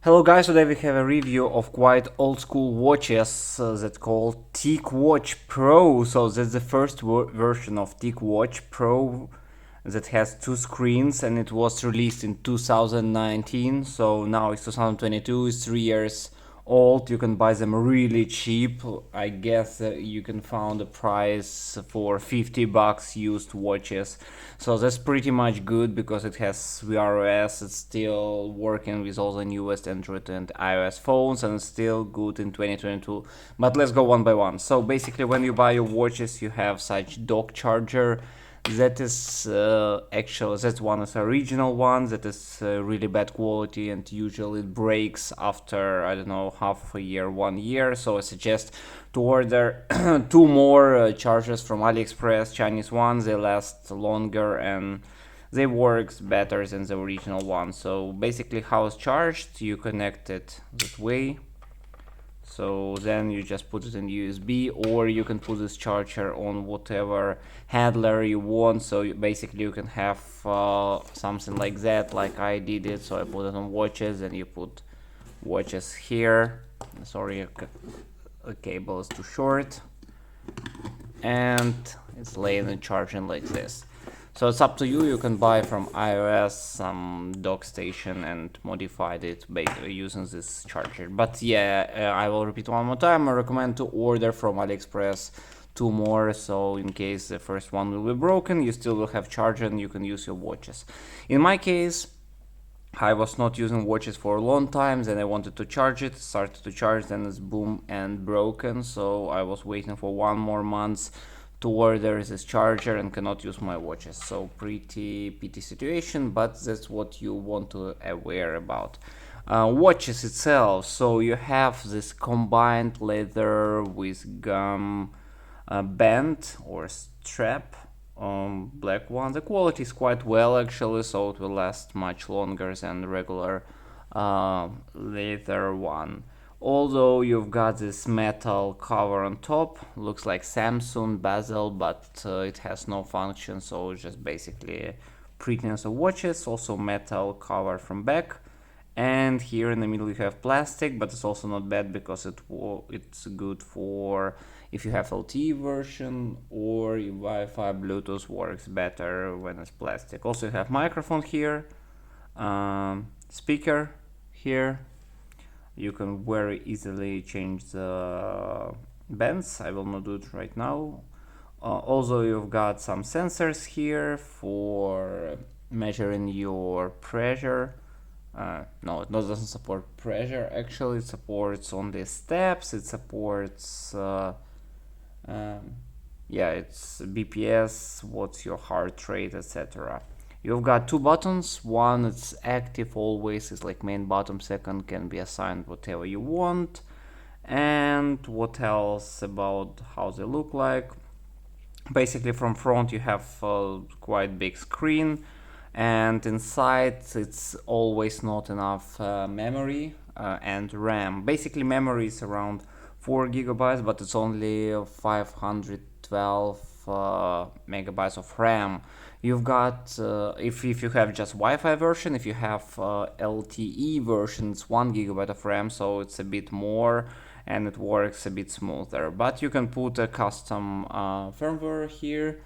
Hello guys, today we have a review of quite old school watches that called TicWatch Pro. So that's the first version of TicWatch Pro that has two screens, and it was released in 2019. So now it's 2022, it's 3 years old. You can buy them really cheap. I guess you can find a price for $50 used watches. So that's pretty much good because it has VROS. It's still working with all the newest Android and iOS phones, and it's still good in 2022. But let's go one by one. So basically, when you buy your watches, you have such dock charger. That is actually, that one is original one that is really bad quality, and usually it breaks after, I don't know, half a year, 1 year. So I suggest to order two more chargers from AliExpress, Chinese ones. They last longer and they works better than the original one. So basically, how it's charged, you connect it that way. So then you just put it in USB, or you can put this charger on whatever handler you want. So basically you can have something like that, like I did it. So I put it on watches, and you put watches here. Sorry, a cable is too short, and it's laying and charging like this. So it's up to you. You can buy from iOS some dock station and modified it basically using this charger. But yeah, I will repeat one more time. I recommend to order from AliExpress two more, so in case the first one will be broken, you still will have charger and you can use your watches. In my case, I was not using watches for a long time, then I wanted to charge it, started to charge, then it's boom and broken. So I was waiting for 1 more month to order this charger and cannot use my watches. So pretty pity situation, but that's what you want to aware about. Watches itself, so you have this combined leather with gum band or strap, black one. The quality is quite well actually, so it will last much longer than the regular leather one. Although you've got this metal cover on top, looks like Samsung bezel, but it has no function, so it's just basically prettiness of watches. Also metal cover from back, and here in the middle you have plastic, but it's also not bad because it's good for if you have LTE version or your Wi-Fi, Bluetooth works better when it's plastic. Also you have microphone here, speaker here. You can very easily change the bands. I will not do it right now. Also you've got some sensors here for measuring your pressure. No, it doesn't support pressure actually. It supports only steps. It supports yeah, it's BPS, what's your heart rate, etc. You've got two buttons. One it's active always, is like main button. Second can be assigned whatever you want. And what else about how they look like? Basically from front you have a quite big screen, and inside it's always not enough memory and RAM. Basically memory is around 4 gigabytes, but it's only 512 megabytes of RAM. You've got if you have just Wi-Fi version, if you have LTE version, it's 1 gigabyte of RAM, so it's a bit more and it works a bit smoother. But you can put a custom firmware here,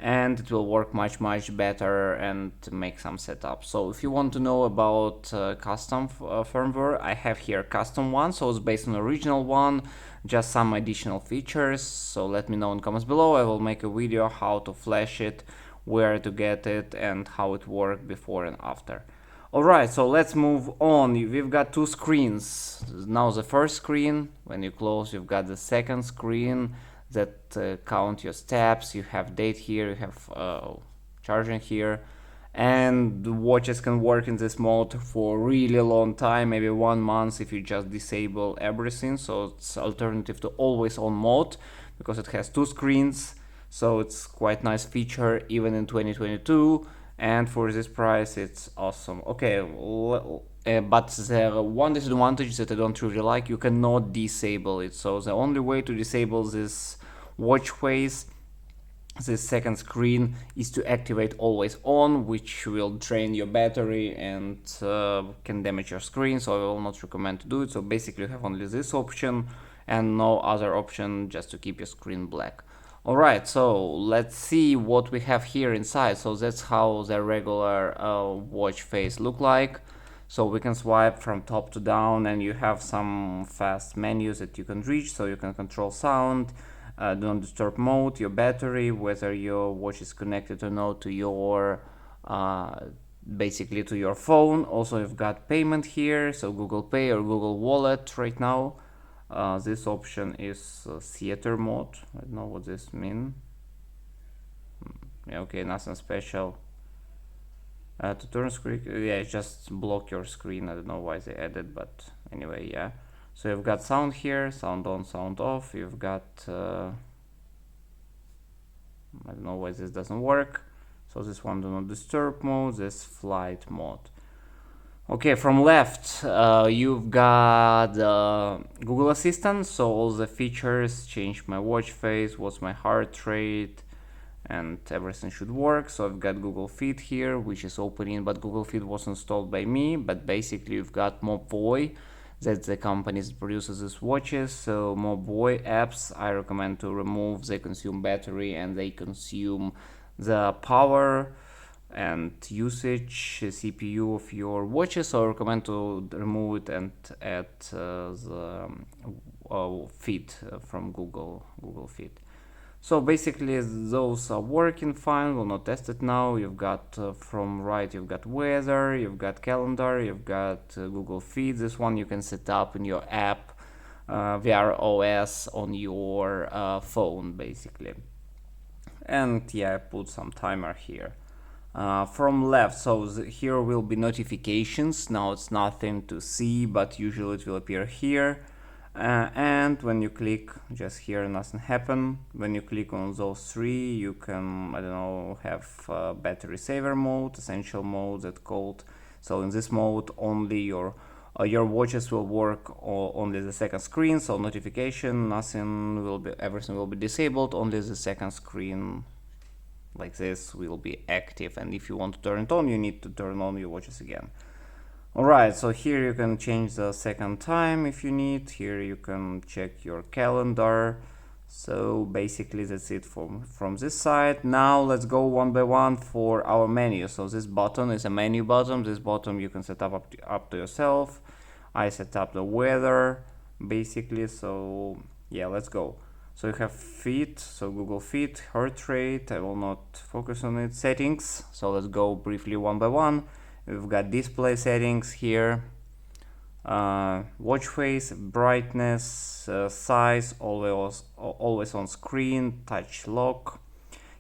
and it will work much better and make some setup. So if you want to know about custom firmware, I have here custom one, so it's based on original one, just some additional features. So let me know in comments below. I will make a video how to flash it, where to get it, and how it worked before and after. Alright, so let's move on. We've got two screens. Now the first screen, when you close, you've got the second screen that count your steps. You have date here, you have charging here, and the watches can work in this mode for a really long time, maybe 1 month if you just disable everything. So it's alternative to always on mode because it has two screens. So it's quite nice feature even in 2022, and for this price it's awesome. Okay, but the one disadvantage that I don't really like, you cannot disable it. So the only way to disable this watch face This second screen is to activate always on, which will drain your battery and can damage your screen, so I will not recommend to do it. So basically you have only this option and no other option, just to keep your screen black. Alright, so let's see what we have here inside. So that's how the regular watch face look like. So we can swipe from top to down, and you have some fast menus that you can reach, so you can control sound, do not disturb mode, your battery, whether your watch is connected or not to your basically to your phone. Also you've got payment here, so Google Pay or Google Wallet right now. This option is theater mode. I don't know what this means. Yeah, okay, nothing special. To turn screen, yeah, just block your screen. I don't know why they added, but anyway, yeah. So you've got sound here, sound on, sound off. You've got I don't know why this doesn't work. So this one do not disturb mode, this flight mode. Okay, from left, you've got Google Assistant, so all the features, change my watch face, what's my heart rate, and everything should work. So I've got Google Fit here, which is opening, but Google Fit was installed by me. But basically you've got Mobvoi, that's the company that produces these watches. So Mobvoi apps, I recommend to remove. They consume battery and they consume the power and usage CPU of your watches, so I recommend to remove it and add the Fit from Google Fit. So basically those are working fine. We'll not test it now. You've got from right, you've got weather, you've got calendar, you've got Google Feed. This one you can set up in your app via OS on your phone basically. And yeah, I put some timer here. From left, so here will be notifications. Now it's nothing to see, but usually it will appear here. And when you click, just here, nothing happen. When you click on those three, you can, I don't know, have battery saver mode, essential mode that's called. So in this mode, only your watches will work only the second screen. So notification, nothing will be, everything will be disabled. Only the second screen, like this, will be active, and if you want to turn it on, you need to turn on your watches again. Alright, so here you can change the second time if you need. Here you can check your calendar. So basically that's it from this side. Now let's go one by one for our menu. So this button is a menu button. This button you can set up to yourself. I set up the weather basically, so yeah, let's go. So you have Fit, so Google Fit, heart rate, I will not focus on it. Settings, so let's go briefly one by one. We've got display settings here, watch face, brightness, size, always on screen, touch lock.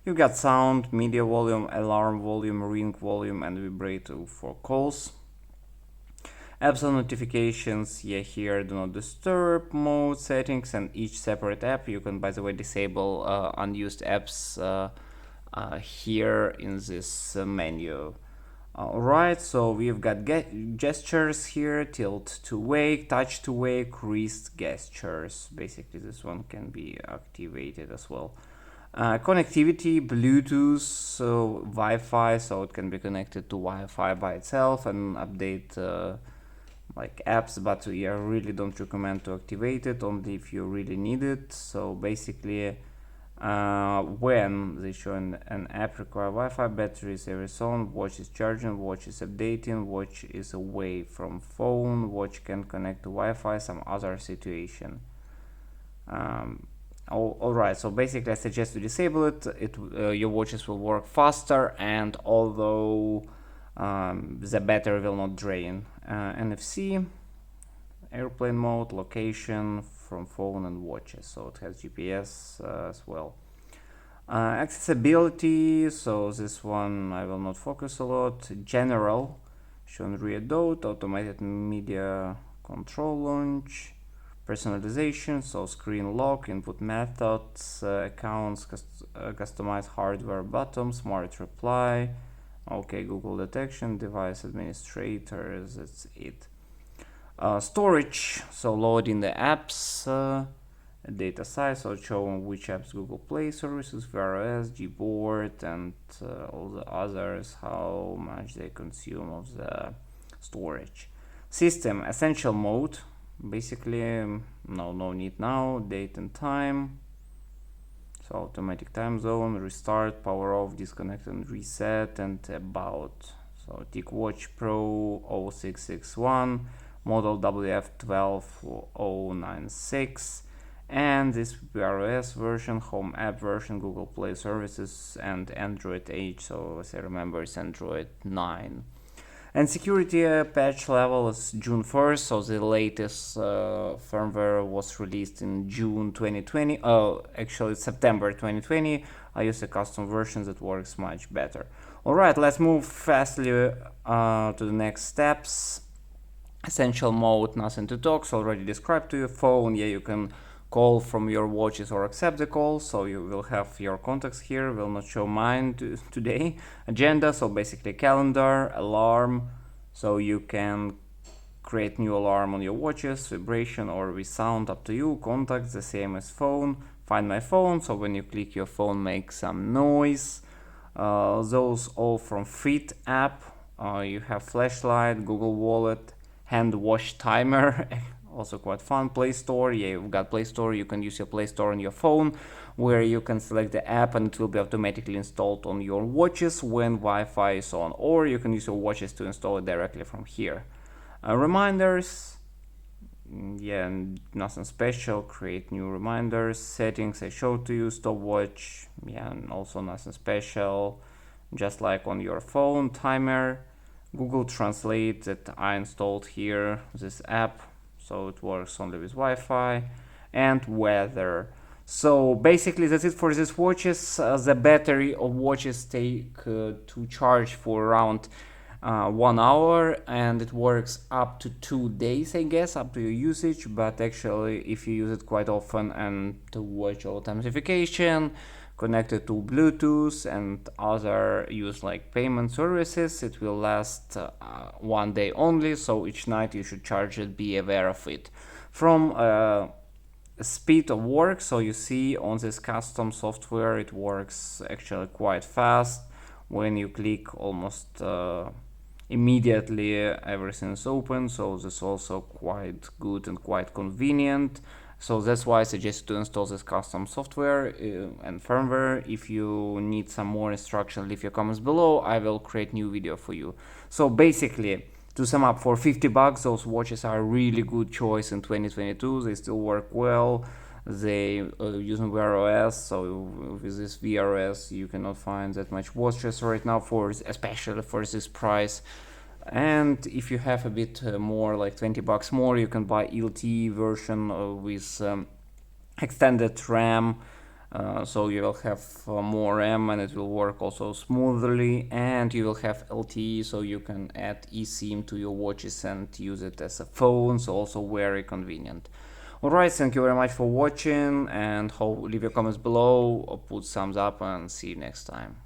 You've got sound, media volume, alarm volume, ring volume, and vibrato for calls. Apps and notifications, yeah, here do not disturb mode settings, and each separate app you can, by the way, disable unused apps here in this menu. Alright, so we've got gestures here, tilt to wake, touch to wake, wrist gestures. Basically this one can be activated as well. Connectivity, Bluetooth, so Wi-Fi, so it can be connected to Wi-Fi by itself and update like apps, but I really don't recommend to activate it, only if you really need it. So basically when they show an app require Wi-Fi, battery is always on, watch is charging, watch is updating, watch is away from phone, watch can connect to Wi-Fi, some other situation. Alright, so basically I suggest to disable it. Your watches will work faster, and although the battery will not drain. NFC, airplane mode, location from phone and watches, so it has GPS as well. Accessibility, so this one I will not focus a lot. General, shown rear dot, automated media control launch, personalization, so screen lock, input methods, accounts, customized hardware button, smart reply, okay, Google detection, device administrators, that's it. Storage, so loading the apps, data size, so showing which apps, Google Play services, VRS, Gboard, and all the others, how much they consume of the storage. System essential mode, basically no need now. Date and time, so automatic time zone, restart, power off, disconnect and reset, and about. So TicWatch Pro 0661, model WF12096, and this VRS version, home app version, Google Play services, and Android H, so as I remember it's Android 9. And security patch level is June 1st, so the latest firmware was released in June 2020. Actually September 2020. I use a custom version that works much better. Alright, let's move fastly to the next steps. Essential mode, nothing to talk, so already described to your phone. Yeah, you can call from your watches or accept the call, so you will have your contacts here. Will not show mine today. Agenda, so basically calendar, alarm, so you can create new alarm on your watches, vibration or with sound, up to you. Contacts, the same as phone. Find my phone, so when you click your phone makes some noise. Those all from Fit app. You have flashlight, Google Wallet, hand wash timer. Also quite fun. Play Store, yeah, you've got Play Store. You can use your Play Store on your phone, where you can select the app and it will be automatically installed on your watches when Wi-Fi is on, or you can use your watches to install it directly from here. Reminders, yeah, nothing special. Create new reminders. Settings I showed to you. Stopwatch, yeah, and also nothing special, just like on your phone. Timer, Google Translate that I installed here, this app, so it works only with Wi-Fi, and weather. So basically that's it for these watches. The battery of watches take to charge for around 1 hour, and it works up to 2 days, I guess, up to your usage. But actually if you use it quite often and to watch all time notification, connected to Bluetooth and other use like payment services, it will last 1 day only, so each night you should charge it, be aware of it. From speed of work, so you see on this custom software it works actually quite fast. When you click, almost immediately everything is open, so this is also quite good and quite convenient. So that's why I suggest to install this custom software and firmware. If you need some more instruction, leave your comments below. I will create new video for you. So basically, to sum up, for 50 bucks, those watches are a really good choice in 2022. They still work well. They using VRS, so with this VRS you cannot find that much watches right now, especially for this price. And if you have a bit more, like 20 bucks more, you can buy LTE version with extended RAM, so you will have more RAM and it will work also smoothly, and you will have LTE, so you can add eSIM to your watches and use it as a phone, so also very convenient. Alright, thank you very much for watching, and leave your comments below or put thumbs up, and see you next time.